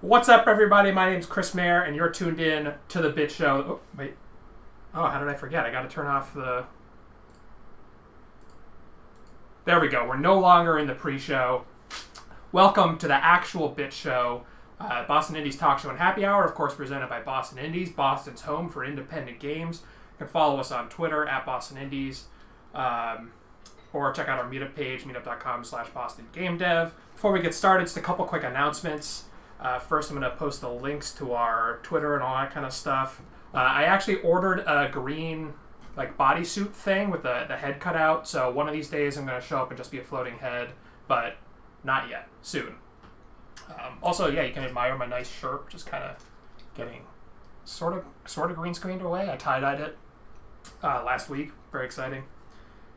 What's up, everybody? My name's Chris Mayer, and you're tuned in to the Bit Show. Oh, wait. Oh, how did I forget? I got to turn off the... There we go. We're no longer in the pre-show. Welcome to the actual Bit Show, Boston Indies talk show and happy hour, of course, presented by Boston Indies, Boston's home for independent games. You can follow us on Twitter at Boston Indies, or check out our meetup page, meetup.com/BostonGameDev. Before we get started, just a couple quick announcements. First, I'm going to post the links to our Twitter and all that kind of stuff. I actually ordered a green bodysuit thing with the head cut out, so one of these days I'm going to show up and just be a floating head, but not yet. Soon. Also, yeah, you can admire my nice shirt, which is kind of getting sort of green screened away. I tie-dyed it last week. Very exciting.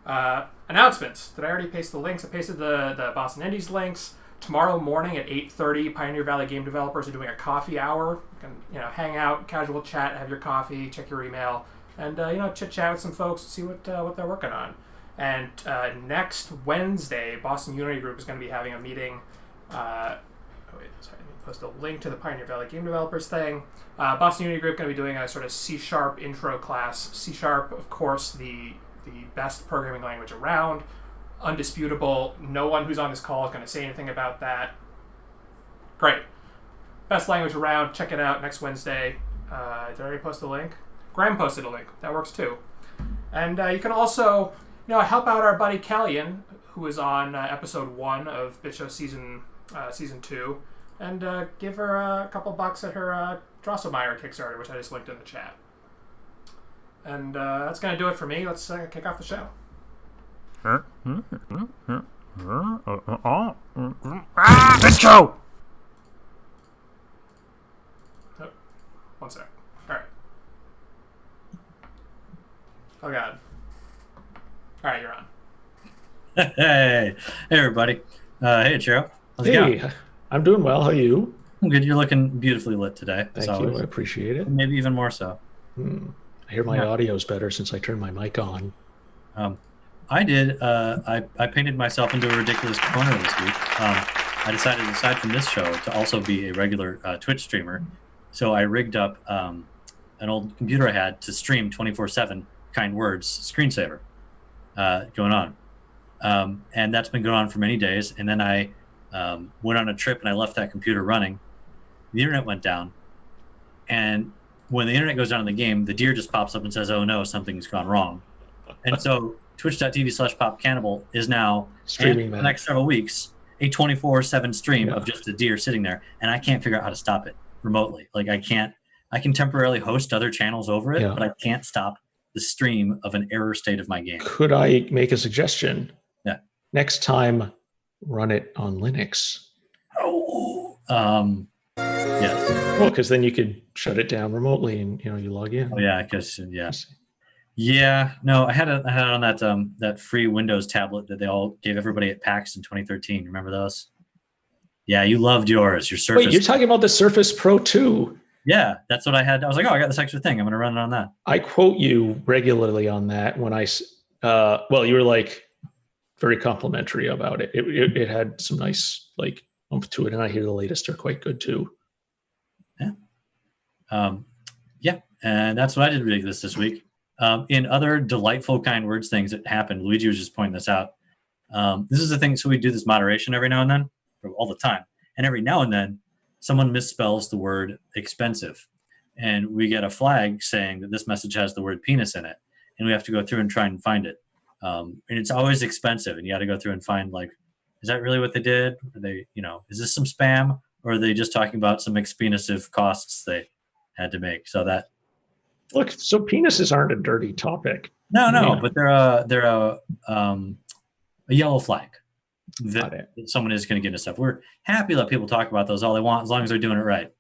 Announcements. Did I already paste the links? I pasted the Boston Indies links. Tomorrow morning at 8:30, Pioneer Valley Game Developers are doing a coffee hour. You can hang out, casual chat, have your coffee, check your email, and chit-chat with some folks, see what they're working on. And next Wednesday, Boston Unity Group is going to be having a meeting. Let me post a link to the Pioneer Valley Game Developers thing. Boston Unity Group going to be doing a sort of C# intro class. C#, of course, the best programming language around. Undisputable. No one who's on this call is going to say anything about that. Great. Best language around. Check it out next Wednesday. Did I already post a link? Graham posted a link. That works too. And you can also help out our buddy Kellyanne, who is on episode 1 of BitShow season 2, and give her a couple bucks at her Drosselmeyer Kickstarter, which I just linked in the chat. And that's going to do it for me. Let's kick off the show. Let's go! Oh, one sec. All right. Oh, God. All right, you're on. Hey everybody. Hey, Ichiro. How's it going? Hey, I'm doing well. How are you? I'm good. You're looking beautifully lit today. Thank you. I appreciate it. Maybe even more so. I hear my audio's better since I turned my mic on. I did. I painted myself into a ridiculous corner this week. I decided, aside from this show, to also be a regular Twitch streamer. So I rigged up an old computer I had to stream 24/7 kind words screensaver going on. And that's been going on for many days. And then I went on a trip and I left that computer running. The internet went down. And when the internet goes down in the game, the deer just pops up and says, "Oh no, something's gone wrong." And so twitch.tv/popcannibal is now streaming for the next several weeks a 24/7 stream of just a deer sitting there, and I can't figure out how to stop it remotely. I can temporarily host other channels over it, but I can't stop the stream of an error state of my game. Could I make a suggestion? Yeah. Next time, run it on Linux. Oh, yes. Well, because then you could shut it down remotely and you log in. Oh yeah, because yeah. No, I had it on that free Windows tablet that they all gave everybody at PAX in 2013. Remember those? Yeah, you loved yours. Your Surface. Wait, you're talking about the Surface Pro 2? Yeah, that's what I had. I was like, oh, I got this extra thing. I'm going to run it on that. I quote you regularly on that when you were very complimentary about it. It had some nice oomph to it, and I hear the latest are quite good too. Yeah. Yeah, and that's what I did ridiculous this week. In other delightful kind words things that happened, Luigi was just pointing this out. This is the thing. So we do this moderation every now and then, or all the time. And every now and then, someone misspells the word expensive. And we get a flag saying that this message has the word penis in it. And we have to go through and try and find it. And it's always expensive. And you got to go through and find, is that really what they did? Are they, is this some spam? Or are they just talking about some expensive costs they had to make? So that. Look, so penises aren't a dirty topic. No, but they're a yellow flag that someone is going to get into stuff. We're happy to let people talk about those all they want as long as they're doing it right.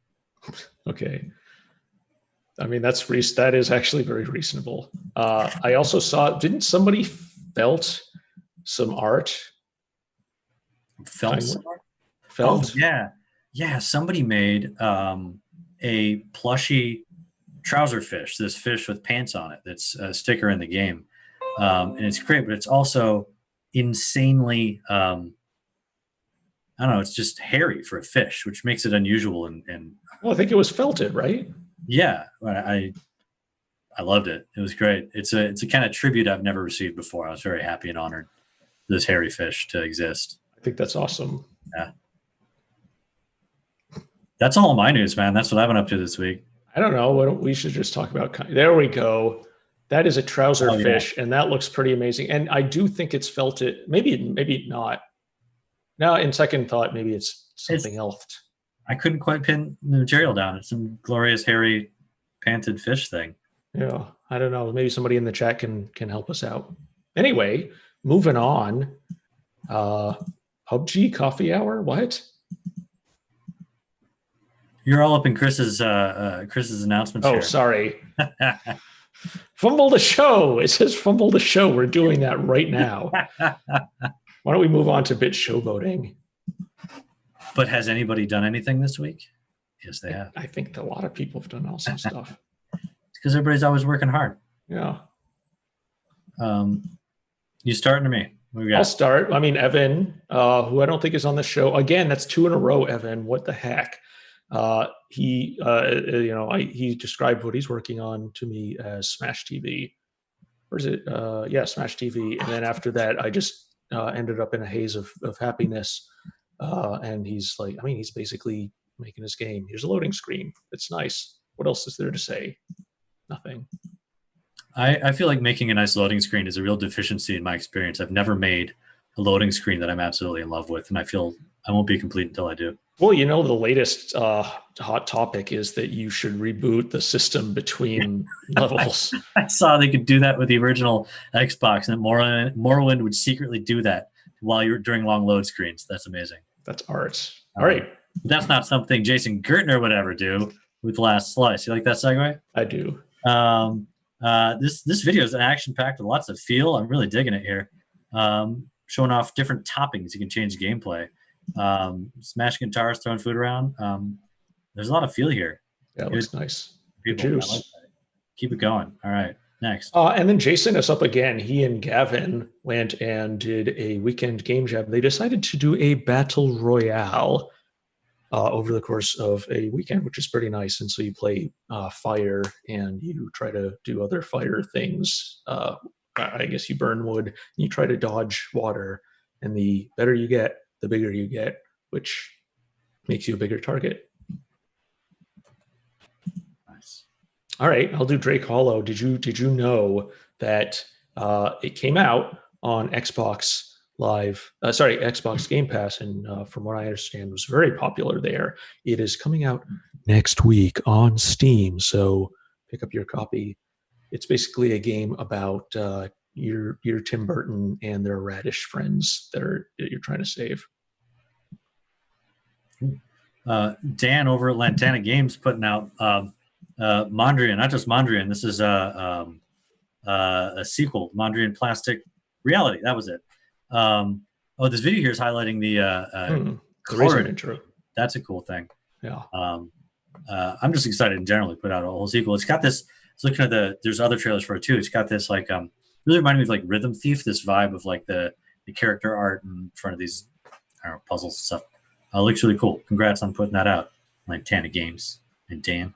Okay. I mean, that is actually very reasonable. I also saw, didn't somebody felt some art? Felt? Oh, yeah. Somebody made a plushy trouser fish, this fish with pants on it that's a sticker in the game. And it's great, but it's also insanely I don't know. It's just hairy for a fish, which makes it unusual. And Well, I think it was felted, right? yeah, I loved it. It was great. It's a kind of tribute I've never received before. I was very happy and honored for this hairy fish to exist. I think that's awesome. Yeah. That's all my news, man. That's what I've been up to this week. I don't know. We should just talk about. There we go. That is a trouser fish, and that looks pretty amazing. And I do think it's felted. Maybe not. Now, in second thought, maybe it's something else. I couldn't quite pin the material down. It's some glorious hairy panted fish thing. Yeah, I don't know. Maybe somebody in the chat can help us out. Anyway, moving on. PUBG coffee hour. What? You're all up in Chris's announcements. Oh, sorry. Fumble the show. It says fumble the show. We're doing that right now. Why don't we move on to bit showboating? But has anybody done anything this week? Yes, they have. I think a lot of people have done awesome stuff. It's because everybody's always working hard. Yeah. You starting or me? I'll start. I mean, Evan, who I don't think is on the show. Again, that's 2 in a row, Evan. What the heck? He described what he's working on to me as Smash TV. Or is it? Smash TV. And then after that, I just ended up in a haze of happiness. And he's like, he's basically making his game. Here's a loading screen. It's nice. What else is there to say? Nothing. I feel like making a nice loading screen is a real deficiency in my experience. I've never made a loading screen that I'm absolutely in love with, and I feel I won't be complete until I do. Well, the latest hot topic is that you should reboot the system between levels. I saw they could do that with the original Xbox, and Morrowind would secretly do that while you're during long load screens. That's amazing. That's art. All right. But that's not something Jason Gertner would ever do with Last Slice. You like that segue? I do. This video is action-packed with lots of feel. I'm really digging it here. Showing off different toppings. You can change gameplay. Smashing guitars, throwing food around. There's a lot of feel here. Yeah, it looks nice. People, juice. like keep it going. All right, next. And then Jason is up again. He and Gavin went and did a weekend game jam. They decided to do a battle royale over the course of a weekend, which is pretty nice. And so you play fire and you try to do other fire things. I guess you burn wood and you try to dodge water. And the better you get, the bigger you get, which makes you a bigger target. Nice. All right, I'll do Drake Hollow. Did you know that it came out on Xbox Xbox Game Pass, and from what I understand, was very popular there. It is coming out next week on Steam, so pick up your copy. It's basically a game about your Tim Burton and their radish friends that you're trying to save. Dan over at Lantana Games putting out Mondrian, not just Mondrian. This is a sequel, Mondrian Plastic Reality. That was it. This video here is highlighting the Razor intro. That's a cool thing. Yeah. I'm just excited in general to put out a whole sequel. It's got this. Looking at there's other trailers for it too. It's got this really reminded me of like Rhythm Thief. This vibe of like the character art in front of these puzzles and stuff. Looks really cool. Congrats on putting that out, Lantana Games and Dan.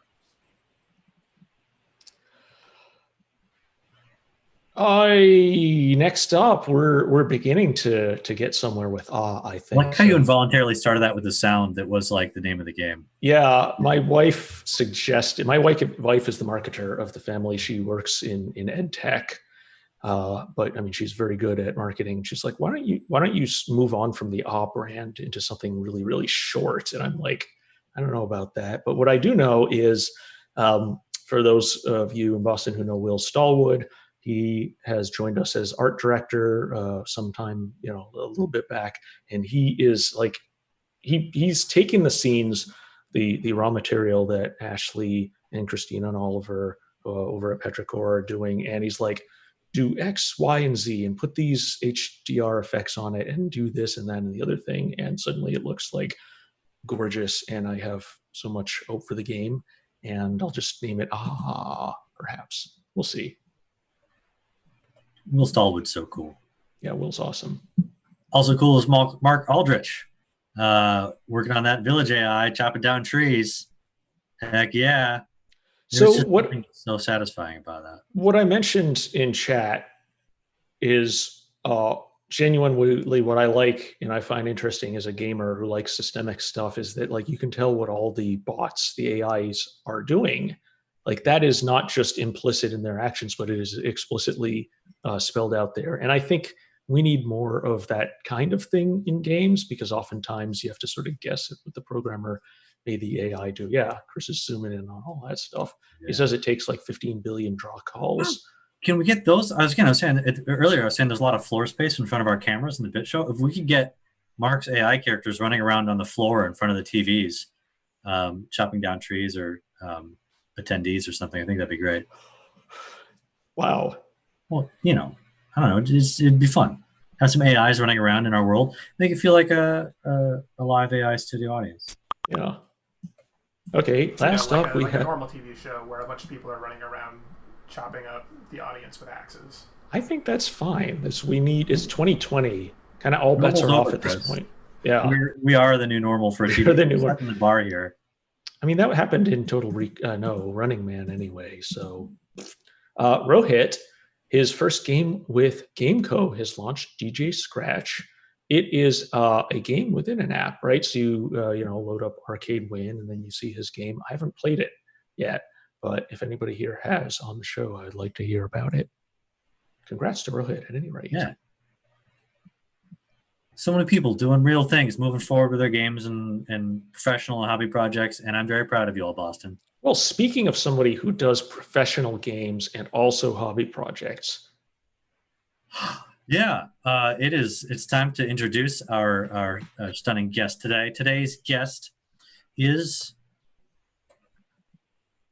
Next up, we're beginning to get somewhere with I think. Like how you involuntarily started that with a sound that was like the name of the game. Yeah, my wife suggested. My wife is the marketer of the family. She works in ed tech, but I mean she's very good at marketing. She's like, why don't you move on from the brand into something really really short? And I'm like, I don't know about that. But what I do know is, for those of you in Boston who know Will Stallwood. He has joined us as art director sometime, a little bit back, and he is like, he's taking the scenes, the raw material that Ashley and Christina and Oliver over at Petrichor are doing, and he's like, do X, Y, and Z, and put these HDR effects on it, and do this and that and the other thing, and suddenly it looks like gorgeous, and I have so much hope for the game, and I'll just name it perhaps. We'll see. Will Stallwood's so cool. Yeah, Will's awesome. Also cool is Mark Aldrich. Working on that village AI, chopping down trees. Heck yeah. There's So just what something so satisfying about that. what I mentioned in chat is genuinely what I like and I find interesting as a gamer who likes systemic stuff is that like you can tell what all the bots, the AIs are doing. Like that is not just implicit in their actions, but it is explicitly spelled out there. And I think we need more of that kind of thing in games because oftentimes you have to sort of guess what the programmer made the AI do. Yeah, Chris is zooming in on all that stuff. Yeah. He says it takes like 15 billion draw calls. Can we get those? I was saying earlier. I was saying there's a lot of floor space in front of our cameras in the bit show. If we could get Mark's AI characters running around on the floor in front of the TVs, chopping down trees or attendees or something, I think that'd be great. Wow. Well, I don't know. It'd be fun. Have some AIs running around in our world. Make it feel like a live AI studio audience. Yeah. Okay. Last up, we have a normal TV show where a bunch of people are running around chopping up the audience with axes. I think that's fine. It's 2020. Kind of all bets are off at this point. Yeah, we are the new normal for a TV. The new one. In the bar here. I mean, that happened in Running Man anyway. So, Rohit, his first game with Gameco has launched DJ Scratch. It is a game within an app, right? So you load up Arcade Win, and then you see his game. I haven't played it yet, but if anybody here has on the show, I'd like to hear about it. Congrats to Rohit at any rate. Yeah. So many people doing real things, moving forward with their games and professional and hobby projects, and I'm very proud of you all, Boston. Well, speaking of somebody who does professional games and also hobby projects. Yeah, it's time to introduce our stunning guest today. Today's guest is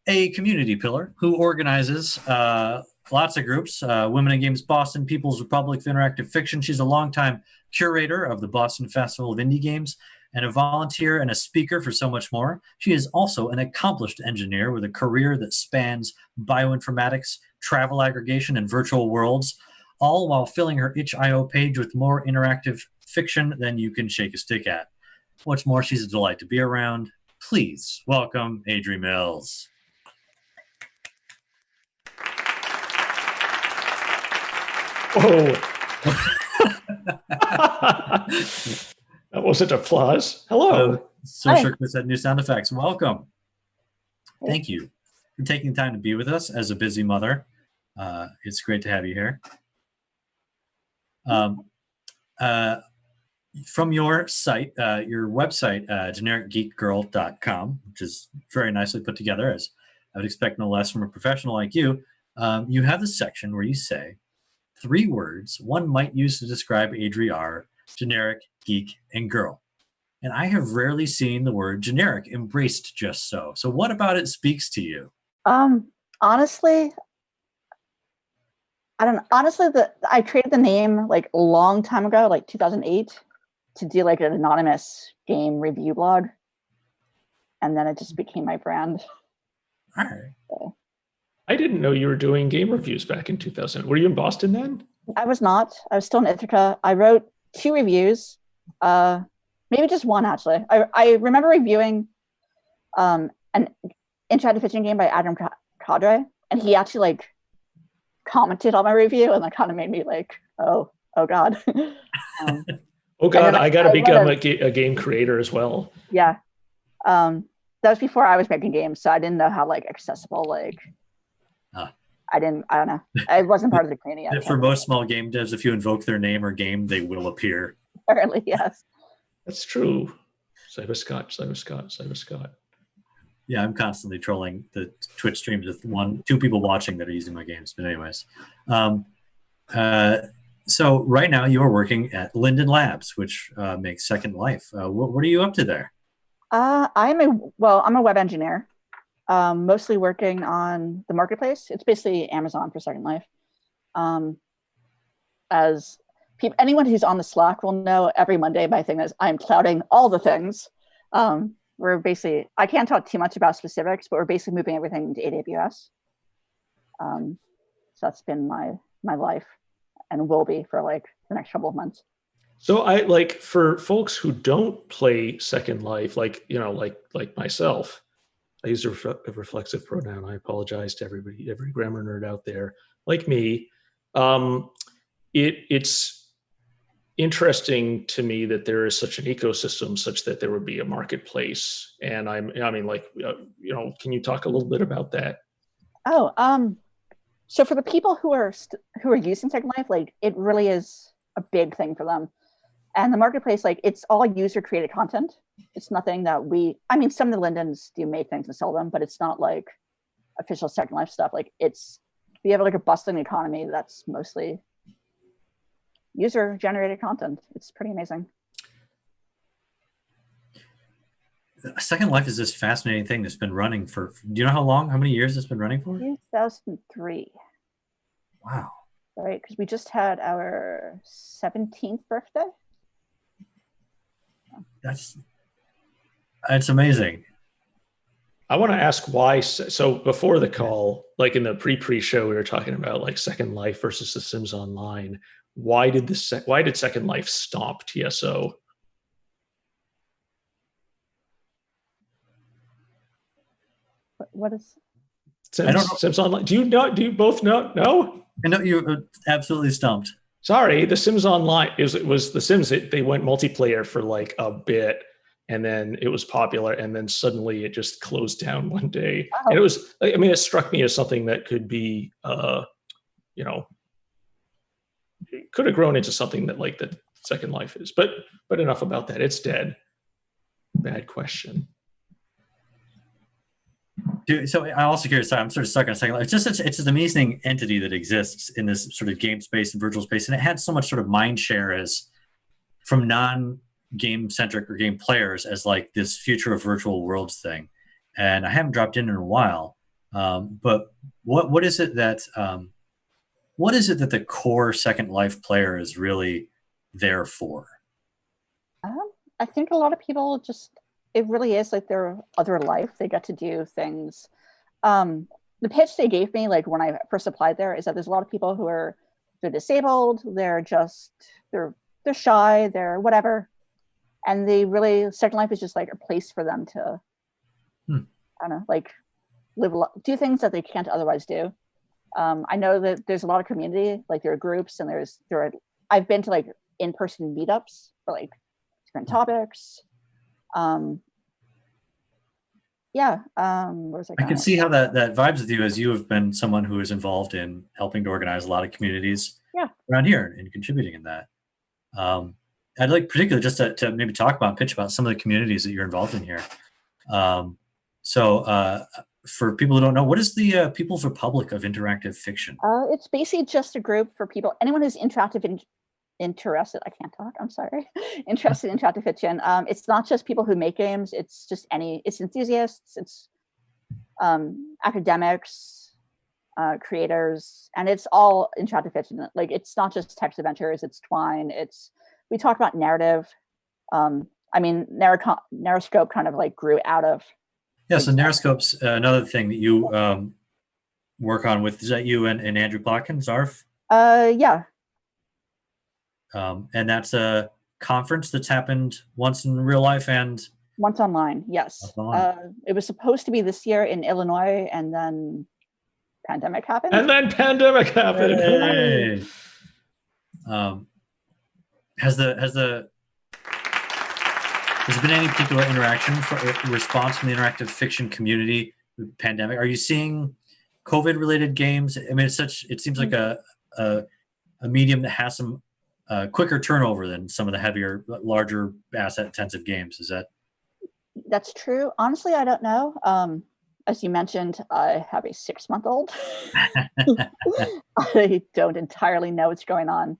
a community pillar who organizes lots of groups, Women in Games Boston, People's Republic of Interactive Fiction. She's a longtime curator of the Boston Festival of Indie Games and a volunteer and a speaker for so much more. She is also an accomplished engineer with a career that spans bioinformatics, travel aggregation, and virtual worlds, all while filling her itch.io page with more interactive fiction than you can shake a stick at. What's more, she's a delight to be around. Please welcome Adri Mills. Whoa. That wasn't applause. Hello. Social Chris had new sound effects. Welcome. Thank you for taking time to be with us as a busy mother. It's great to have you here. From your site, your website, genericgeekgirl.com, which is very nicely put together, as I would expect no less from a professional like you, you have the section where you say 3 words one might use to describe Adri are generic, geek, and girl. And I have rarely seen the word generic embraced just so. So what about it speaks to you? Honestly, I don't know. Honestly, I created the name like a long time ago, like 2008, to do like an anonymous game review blog. And then it just became my brand. All right. So. I didn't know you were doing game reviews back in 2000. Were you in Boston then? I was not. I was still in Ithaca. I wrote 2 reviews, maybe just one actually. I remember reviewing an interactive fiction game by Adri Mills, and he actually like commented on my review, and that kind of made me like, oh god. Oh god, I got to become a game creator as well. Yeah, that was before I was making games, so I didn't know how like accessible like. I don't know. I wasn't part of the community. For most small game devs, if you invoke their name or game, they will appear. Apparently, yes. That's true. Cyber Scott. Yeah, I'm constantly trolling the Twitch streams with 2 people watching that are using my games. But anyways, so right now you are working at Linden Labs, which makes Second Life. What are you up to there? I'm a web engineer. Mostly working on the marketplace. It's basically Amazon for Second Life. Anyone who's on the Slack will know, every Monday my thing is I'm clouding all the things. We're basically, I can't talk too much about specifics, but we're basically moving everything into AWS. So that's been my life and will be for like the next couple of months. So I like for folks who don't play Second Life, like myself. I use a reflexive pronoun. I apologize to everybody, every grammar nerd out there, like me. Um, it's interesting to me that there is such an ecosystem, such that there would be a marketplace. And can you talk a little bit about that? Oh, so for the people who are using Second Life, like it really is a big thing for them. And the marketplace, like it's all user created content. It's nothing that some of the Lindens do make things and sell them, but it's not like official Second Life stuff. Like we have like a bustling economy that's mostly user generated content. It's pretty amazing. Second Life is this fascinating thing that's been running for, do you know how many years it's been running for? 2003. Wow. Right, because we just had our 17th birthday. That's amazing. I want to ask why. So before the call, like in the pre-show, we were talking about like Second Life versus The Sims Online. Why did Second Life stomp TSO? What is Sims Online? Do you both know? No. I know you absolutely stumped. Sorry, The Sims Online. It was The Sims. They went multiplayer for like a bit, and then it was popular, and then suddenly it just closed down one day. Oh. And it was. I mean, it struck me as something that could be, it could have grown into something that like the Second Life is. But enough about that. It's dead. Bad question. Dude, so I'm also curious. Sorry, I'm sort of stuck on Second Life. It's an amazing entity that exists in this sort of game space and virtual space, and it had so much sort of mind share as from non-game centric or game players as like this future of virtual worlds thing. And I haven't dropped in a while. But what is it that the core Second Life player is really there for? I think a lot of people it really is like their other life. They get to do things. The pitch they gave me, like when I first applied there, is that there's a lot of people who they're disabled, they're shy, they're whatever, and Second Life is just like a place for them to, I don't know, like do things that they can't otherwise do. I know that there's a lot of community, like there are groups, and I've been to like in-person meetups for like different topics. I can see how that vibes with you, as you have been someone who is involved in helping to organize a lot of communities around here and contributing in that. I'd like particularly just to maybe talk about and pitch about some of the communities that you're involved in here. For people who don't know, what is the People's Republic of Interactive Fiction? It's basically just a group for anyone who's interested in interactive fiction. It's not just people who make games, it's enthusiasts, it's academics, creators, and it's all interactive fiction. Like it's not just text adventures, it's twine, we talk about narrative. Narrascope kind of like grew out of. Yeah, so Narrascope's another thing that you work on with. Is that you and Andrew Plotkin, Zarf? Yeah. And that's a conference that's happened once in real life and once online. Yes. It was supposed to be this year in Illinois, and then pandemic happened. Hey. Has there been any particular response from the interactive fiction community with the pandemic? Are you seeing COVID related games? I mean, it seems like a medium that has some quicker turnover than some of the heavier, larger asset intensive games. That's true. Honestly, I don't know. As you mentioned, I have a 6-month-old. I don't entirely know what's going on.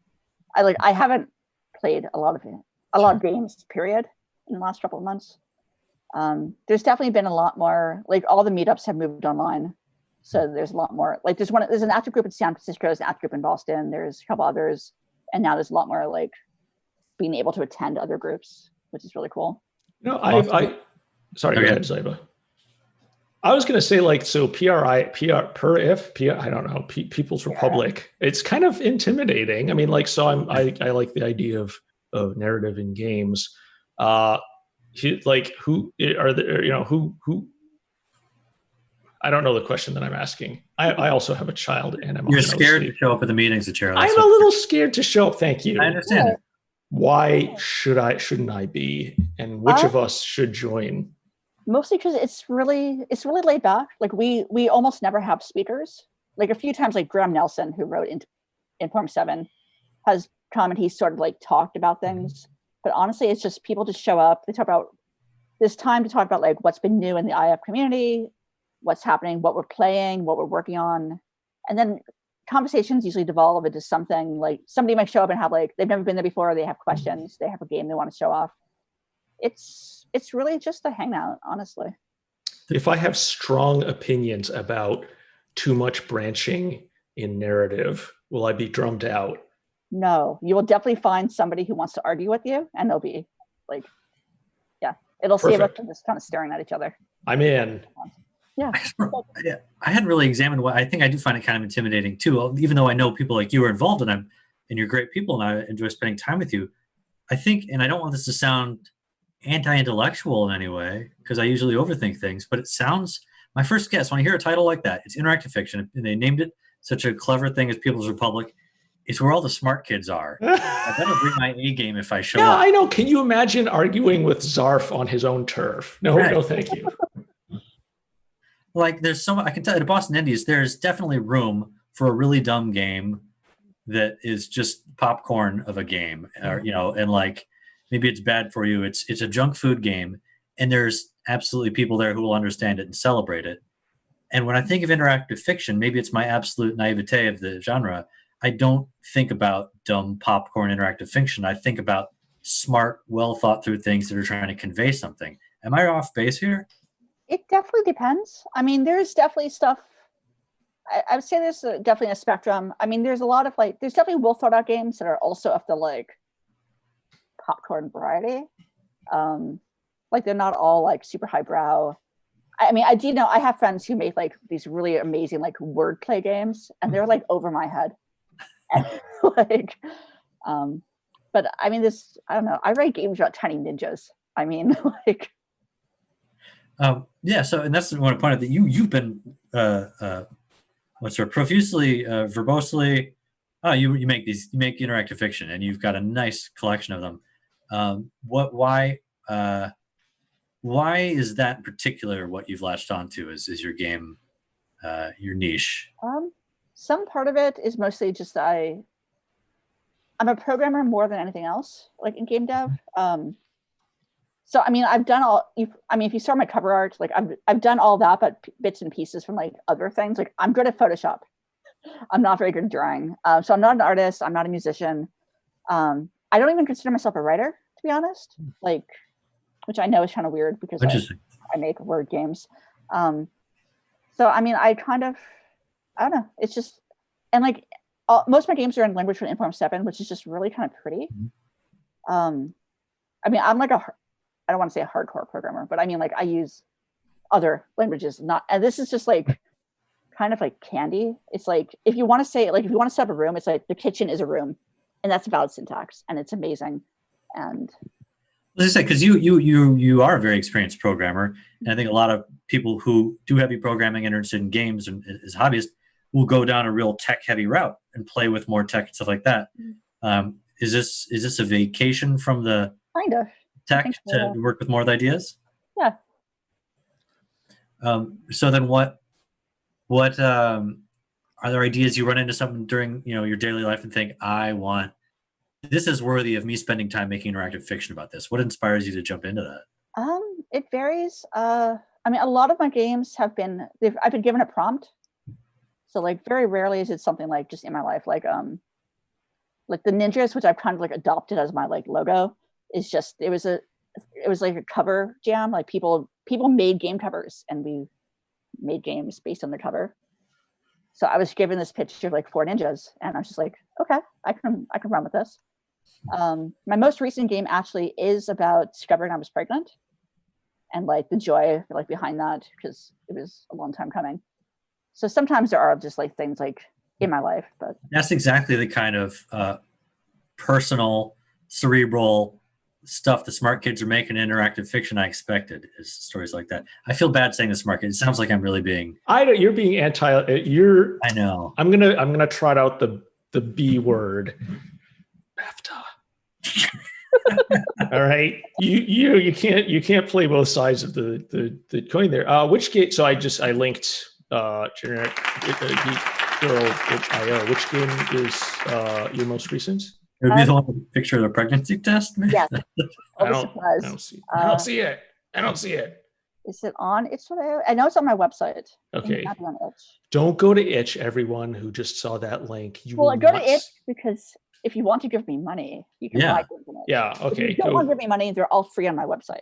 I haven't played a lot of games, period, in the last couple of months. There's definitely been a lot more, like all the meetups have moved online. So there's a lot more, like there's an active group in San Francisco, there's an active group in Boston, there's a couple others. And now there's a lot more like being able to attend other groups, which is really cool. No, sorry, go ahead, Ziba. I was going to say People's Republic. It's kind of intimidating. I mean, I like the idea of narrative in games. Who are there? Who? I don't know the question that I'm asking. I also have a child, and I'm You're on no scared sleep. to show up at the meetings, Ichiro. I'm a little scared to show up. Thank you. I understand it. Why shouldn't I be? And which of us should join? Mostly because it's really laid back. Like we almost never have speakers. Like a few times, like Graham Nelson, who wrote Inform 7, has come and he's sort of like talked about things. But honestly, it's just people just show up. They talk about this time to talk about like what's been new in the IF community, what's happening, what we're playing, what we're working on. And then conversations usually devolve into something like somebody might show up and have like, they've never been there before, they have questions, they have a game they want to show off. It's really just a hangout, honestly. If I have strong opinions about too much branching in narrative, will I be drummed out? No, you will definitely find somebody who wants to argue with you, and they'll be like, yeah, it'll save us from just kind of staring at each other. I'm in. Yeah. I hadn't really examined what I think. I do find it kind of intimidating too, even though I know people like you are involved and you're great people and I enjoy spending time with you. I think, and I don't want this to sound anti-intellectual in any way, because I usually overthink things, but it sounds, my first guess, when I hear a title like that, it's interactive fiction, and they named it such a clever thing as People's Republic. It's where all the smart kids are. I better bring my A game if I show up. Yeah, I know. Can you imagine arguing with Zarf on his own turf? No, right. No, thank you. Like there's I can tell you, at Boston Indies, there's definitely room for a really dumb game that is just popcorn of a game, or and like maybe it's bad for you. It's a junk food game, and there's absolutely people there who will understand it and celebrate it. And when I think of interactive fiction, maybe it's my absolute naivete of the genre. I don't think about dumb popcorn interactive fiction. I think about smart, well thought through things that are trying to convey something. Am I off base here? It definitely depends. I mean, there's definitely stuff. I would say there's definitely a spectrum. I mean, there's a lot of like, there's definitely well thought out games that are also of the like popcorn variety. Like they're not all like super highbrow. I mean, I do know I have friends who make like these really amazing like wordplay games, and they're like over my head. And, like, but I mean, I don't know. I write games about tiny ninjas. I mean, like. Yeah. So, and that's what I pointed that you've been profusely, verbosely. You make interactive fiction, and you've got a nice collection of them. Why is that in particular what you've latched onto is your game, your niche? Some part of it is mostly just I'm a programmer more than anything else, like in game dev. So I mean, I've done if you saw my cover art, like I've done all that, but bits and pieces from like other things. Like I'm good at Photoshop. I'm not very good at drawing. So I'm not an artist. I'm not a musician. I don't even consider myself a writer, to be honest. Like, which I know is kind of weird because I make word games. So I mean, I don't know. It's just, and like most of my games are in language from Inform 7, which is just really kind of pretty. I mean, I'm like I don't want to say a hardcore programmer, but I mean, like I use other languages, and this is just like kind of like candy. It's like, if you want to set up a room, it's like the kitchen is a room, and that's valid syntax, and it's amazing. And as I said, because you are a very experienced programmer, and I think a lot of people who do heavy programming and are interested in games and as hobbyists will go down a real tech heavy route and play with more tech and stuff like that. Is this a vacation from the kind of tech to work with more of the ideas? Yeah. So then what are there ideas you run into something during your daily life and think, this is worthy of me spending time making interactive fiction about this? What inspires you to jump into that? It varies. I mean, a lot of my games I've been given a prompt. So like very rarely is it something like just in my life, like the ninjas, which I've kind of like adopted as my like logo, is just, it was like a cover jam. Like people made game covers, and we made games based on the cover. So I was given this picture of like 4 ninjas, and I was just like, okay, I can run with this. My most recent game actually is about discovering I was pregnant, and like the joy like behind that, because it was a long time coming. So sometimes there are just like things like in my life, but that's exactly the kind of personal cerebral stuff the smart kids are making interactive fiction I expected is stories like that. I feel bad saying the smart kids. It sounds like I'm really being. You're being anti. You're. I know. I'm gonna trot out the B word. BAFTA. All right, you can't play both sides of the coin there. Which game? So I linked generic Girl.io. Which game is your most recent? It would be the one with the picture of the pregnancy test. Maybe? Yeah. I don't see it. I don't see it. Is it on itch.io? I know it's on my website. Okay. Not on itch. Don't go to itch, everyone who just saw that link. Well, go to itch because if you want to give me money, you can buy games in it. Yeah, okay. If you don't want to give me money, they're all free on my website.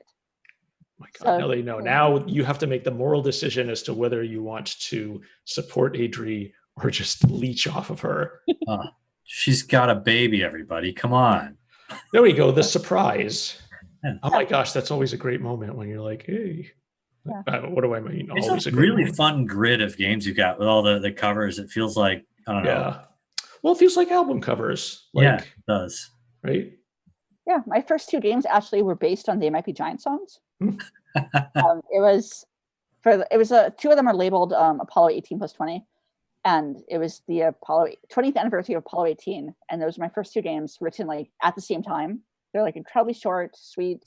My God, so, now they know. Now you have to make the moral decision as to whether you want to support Adri or just leech off of her. She's got a baby, everybody. Come on. There we go. The surprise. Oh my gosh, that's always a great moment when you're like, hey. Yeah. What do I mean? It's always a really fun grid of games you've got with all the covers. It feels like, I don't know. Yeah. Well, it feels like album covers. Yeah, it does. Right? Yeah, my first 2 games actually were based on They Might Be Giant songs. It was 2 of them are labeled Apollo 18+20. And it was the 20th anniversary of Apollo 18. And those were my first 2 games written like at the same time. They're like incredibly short, sweet.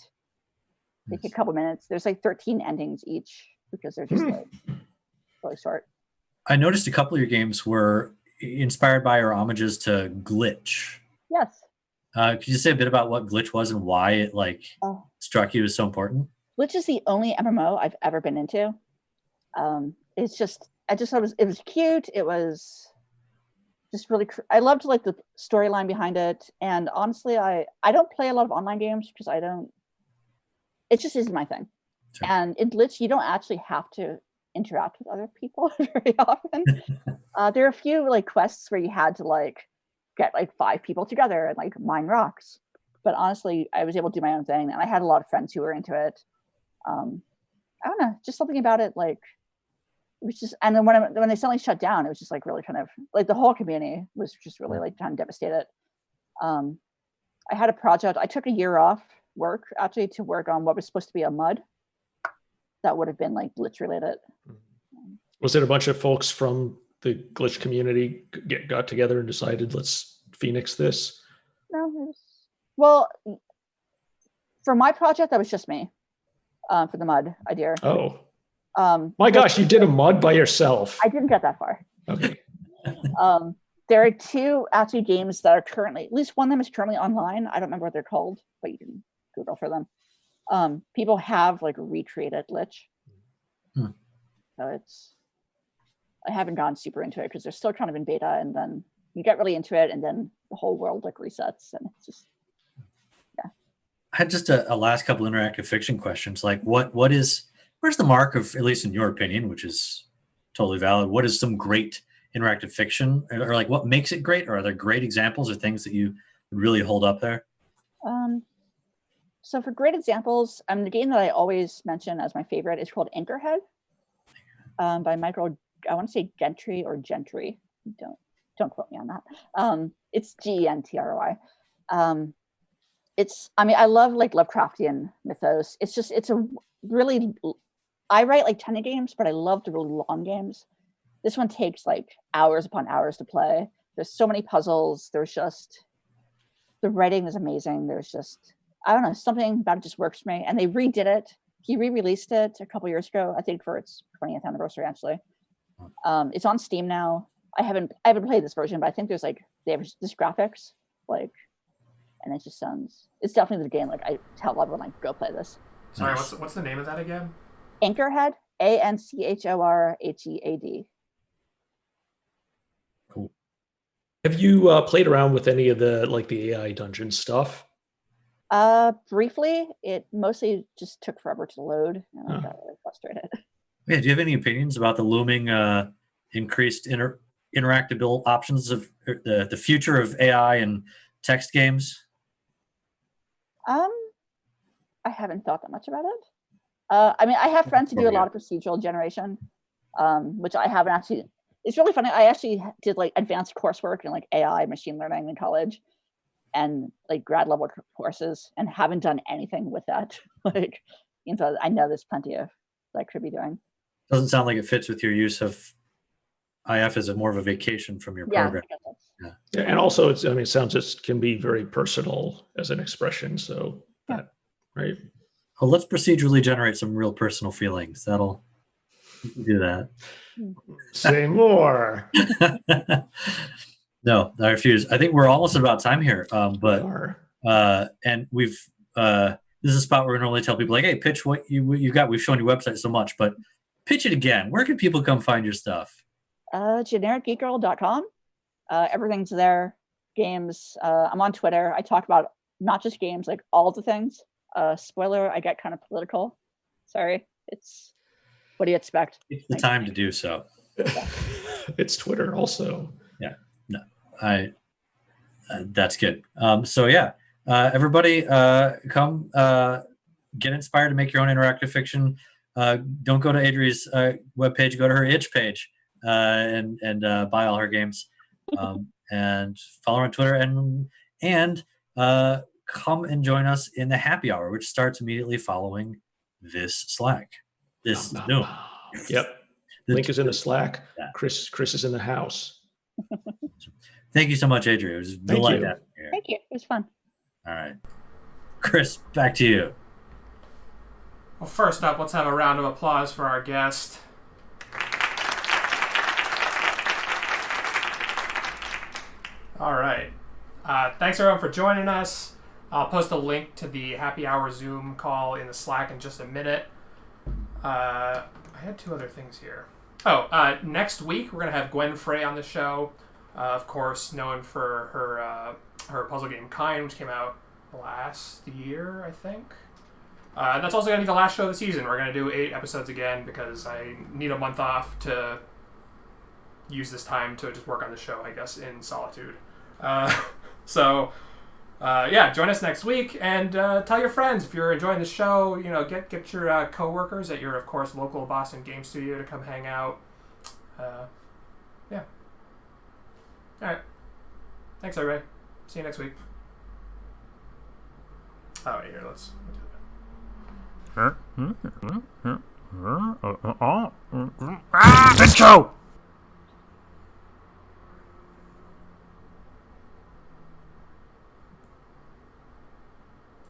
Take a couple minutes. There's like 13 endings each because they're just like really short. I noticed a couple of your games were inspired by or homages to Glitch. Yes. Could you say a bit about what Glitch was and why it struck you as so important? Glitch is the only MMO I've ever been into. It's just, I just thought it was cute. It was just really, I loved like the storyline behind it. And honestly, I don't play a lot of online games because it just isn't my thing. Sure. And in Glitch, you don't actually have to interact with other people very often. There are a few like quests where you had to like get like 5 people together and like mine rocks. But honestly, I was able to do my own thing, and I had a lot of friends who were into it. I don't know, just something about it. Like it was just, and then when they suddenly shut down, it was just like really kind of like the whole community was just really like kind of devastated. I had a project. I took a year off work actually to work on what was supposed to be a MUD that would have been like Glitch related. Was it a bunch of folks from the Glitch community got together and decided let's Phoenix this? No, well, for my project that was just me. For the MUD idea. Oh, my gosh, you did a MUD by yourself. I didn't get that far. Okay. There are 2 actually games that are currently, at least one of them is currently online. I don't remember what they're called, but you can Google for them. People have like recreated Glitch. So I haven't gone super into it because they're still kind of in beta, and then you get really into it and then the whole world like resets, and it's just, yeah. I had just a last couple interactive fiction questions. Like where's the mark of, at least in your opinion, which is totally valid, what is some great interactive fiction, or like what makes it great, or are there great examples or things that you really hold up there? So for great examples, the game that I always mention as my favorite is called Anchorhead, by Michael, I want to say Gentry or Gentry. Don't quote me on that. It's Gentroy. I love like Lovecraftian mythos. It's a really, I write like 10 games, but I love the really long games. This one takes like hours upon hours to play. There's so many puzzles. There's just, the writing is amazing. There's just, I don't know, something about it just works for me. And they redid it. He re-released it a couple years ago, I think for its 20th anniversary, actually. It's on Steam now. I haven't played this version, but I think they have this graphics, like, and it just sounds, it's definitely the game. Like I tell everyone, like, go play this. Sorry, what's the name of that again? Anchorhead, Anchorhead. Cool. Have you played around with any of the AI dungeon stuff? Briefly. It mostly just took forever to load, and I got really frustrated. Yeah, do you have any opinions about the looming increased interactable options of the future of AI and text games? I haven't thought that much about it. I have friends who do a lot of procedural generation, which I haven't actually. It's really funny. I actually did like advanced coursework in like AI machine learning in college, and like grad level courses, and haven't done anything with that. Like, so I know there's plenty of that I could be doing. Doesn't sound like it fits with your use of IF as more of a vacation from your program. Yeah, and also it sounds it can be very personal as an expression. So that, right. Well, let's procedurally generate some real personal feelings. That'll do that. Say more. No, I refuse. I think we're almost about time here. And we've this is a spot where we normally tell people like, hey, pitch what you got. We've shown your website so much, but pitch it again. Where can people come find your stuff? Genericgeekgirl.com. Everything's there. Games. I'm on Twitter. I talk about not just games, like all the things. Spoiler, I get kind of political. Sorry. What do you expect? It's the time to do so. It's Twitter also. Yeah. No, that's good. Everybody come get inspired to make your own interactive fiction. Don't go to Adri's webpage, go to her itch page and buy all her games. And follow her on Twitter and come and join us in the happy hour, which starts immediately following this Slack. This Zoom. Yep. Link is in the Slack. Yeah. Chris is in the house. Thank you so much, Adri. It was a delight. Thank you. It was fun. All right. Chris, back to you. Well, first up, let's have a round of applause for our guest. All right. Thanks, everyone, for joining us. I'll post a link to the happy hour Zoom call in the Slack in just a minute. I had two other things here. Next week, we're going to have Gwen Frey on the show. Of course, known for her puzzle game Kind, which came out last year, I think. That's also going to be the last show of the season. We're going to do 8 episodes again because I need a month off to use this time to just work on the show, I guess, in solitude. Join us next week and tell your friends if you're enjoying the show. Get your coworkers at your, of course, local Boston game studio to come hang out. All right. Thanks, everybody. See you next week. Oh, here, let's do it. Let's go!